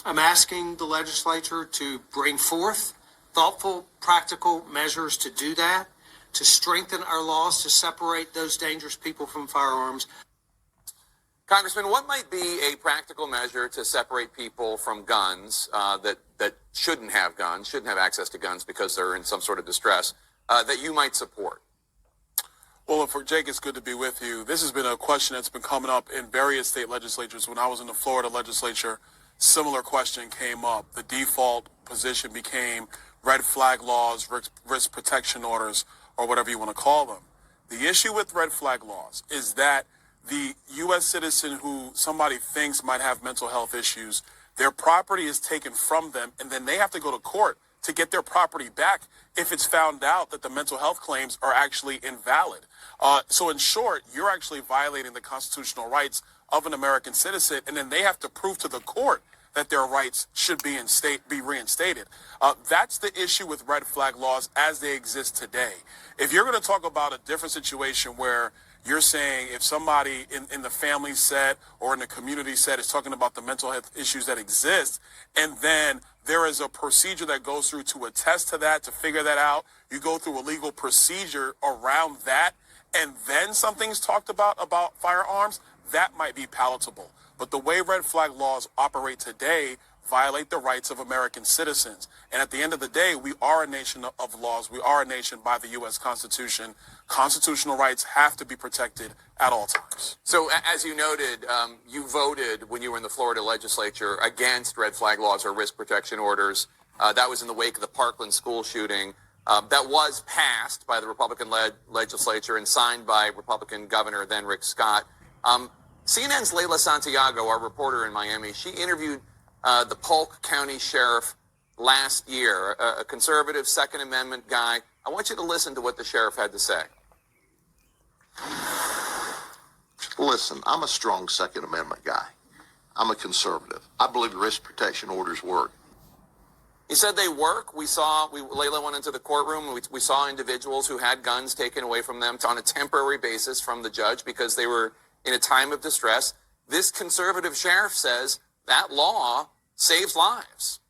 I'm asking the legislature to bring forth thoughtful, practical measures to do that, to strengthen our laws to separate those dangerous people from firearms. Congressman, what might be a practical measure to separate people from guns that shouldn't have guns, shouldn't have access to guns because they're in some sort of distress, that you might support? Well, for Jake, it's good to be with you. This has been a question that's been coming up in various state legislatures. When I was in the Florida legislature, similar question came up. The default position became red flag laws, risk protection orders, or whatever you want to call them. The issue with red flag laws is that the U.S. citizen who somebody thinks might have mental health issues, their property is taken from them, and then they have to go to court to get their property back if it's found out that the mental health claims are actually invalid. So in short, you're actually violating the constitutional rights of an American citizen, and then they have to prove to the court that their rights should be reinstated. That's the issue with red flag laws as they exist today. If you're going to talk about a different situation where you're saying if somebody in the family set or in the community set is talking about the mental health issues that exist, and then there is a procedure that goes through to attest to that, to figure that out, you go through a legal procedure around that, and then something's talked about firearms, that might be palatable. But the way red flag laws operate today violate the rights of American citizens. And at the end of the day, we are a nation of laws. We are a nation by the U.S. Constitution. Constitutional rights have to be protected at all times. So as you noted, you voted when you were in the Florida legislature against red flag laws or risk protection orders. That was in the wake of the Parkland school shooting. That was passed by the Republican-led legislature and signed by Republican Governor then Rick Scott. CNN's Leila Santiago, our reporter in Miami, she interviewed the Polk County Sheriff last year, a conservative Second Amendment guy. I want you to listen to what the sheriff had to say. Listen, I'm a strong Second Amendment guy. I'm a conservative. I believe risk protection orders work. He said they work. Leila went into the courtroom, and we saw individuals who had guns taken away from them on a temporary basis from the judge because they were in a time of distress. This conservative sheriff says that law saves lives.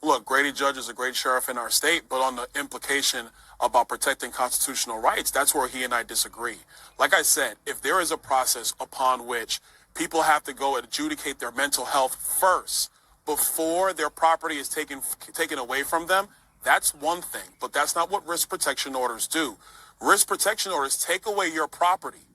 Look, Grady Judge is a great sheriff in our state, but on the implication about protecting constitutional rights, that's where he and I disagree. Like I said, if there is a process upon which people have to go and adjudicate their mental health first before their property is taken away from them, that's one thing, but that's not what risk protection orders do. Risk protection orders take away your property,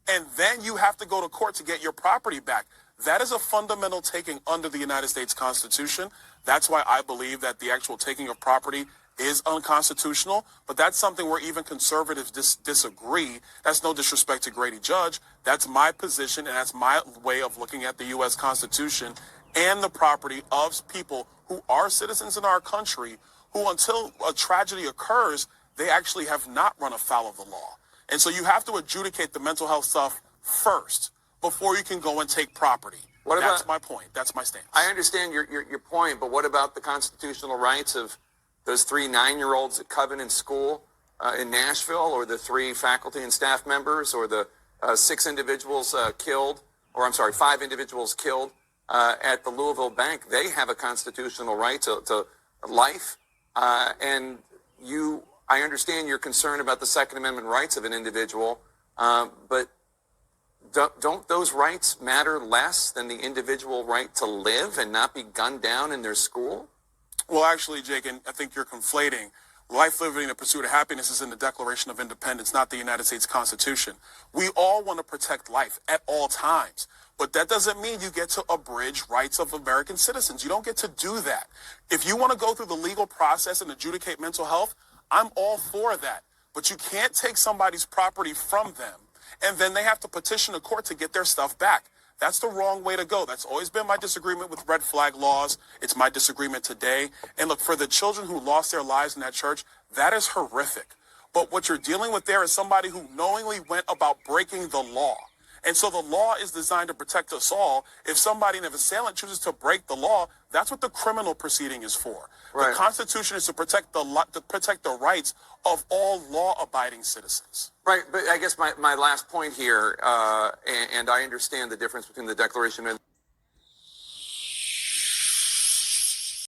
and then you have to go to court to get your property back. That is a fundamental taking under the United States Constitution. That's why I believe that the actual taking of property is unconstitutional, but that's something where even conservatives disagree. That's no disrespect to Grady Judge. That's my position, and that's my way of looking at the U.S. Constitution and the property of people who are citizens in our country who, until a tragedy occurs, they actually have not run afoul of the law. And so you have to adjudicate the mental health stuff first before you can go and take property. That's my point. That's my stance. I understand your point, but what about the constitutional rights of those 3 9-year-olds at Covenant School in Nashville, or the 3 faculty and staff members, or the 5 individuals killed at the Louisville Bank? They have a constitutional right to life, and I understand your concern about the Second Amendment rights of an individual, but don't those rights matter less than the individual right to live and not be gunned down in their school? Well, actually, Jake, and I think you're conflating. Life, liberty, and the pursuit of happiness is in the Declaration of Independence, not the United States Constitution. We all want to protect life at all times, but that doesn't mean you get to abridge rights of American citizens. You don't get to do that. If you want to go through the legal process and adjudicate mental health, I'm all for that. But you can't take somebody's property from them, and then they have to petition a court to get their stuff back. That's the wrong way to go. That's always been my disagreement with red flag laws. It's my disagreement today. And look, for the children who lost their lives in that church, that is horrific. But what you're dealing with there is somebody who knowingly went about breaking the law. And so the law is designed to protect us all. If somebody, an assailant, chooses to break the law, that's what the criminal proceeding is for. Right. The Constitution is to protect the rights of all law-abiding citizens. Right, but I guess my last point here, and I understand the difference between the Declaration of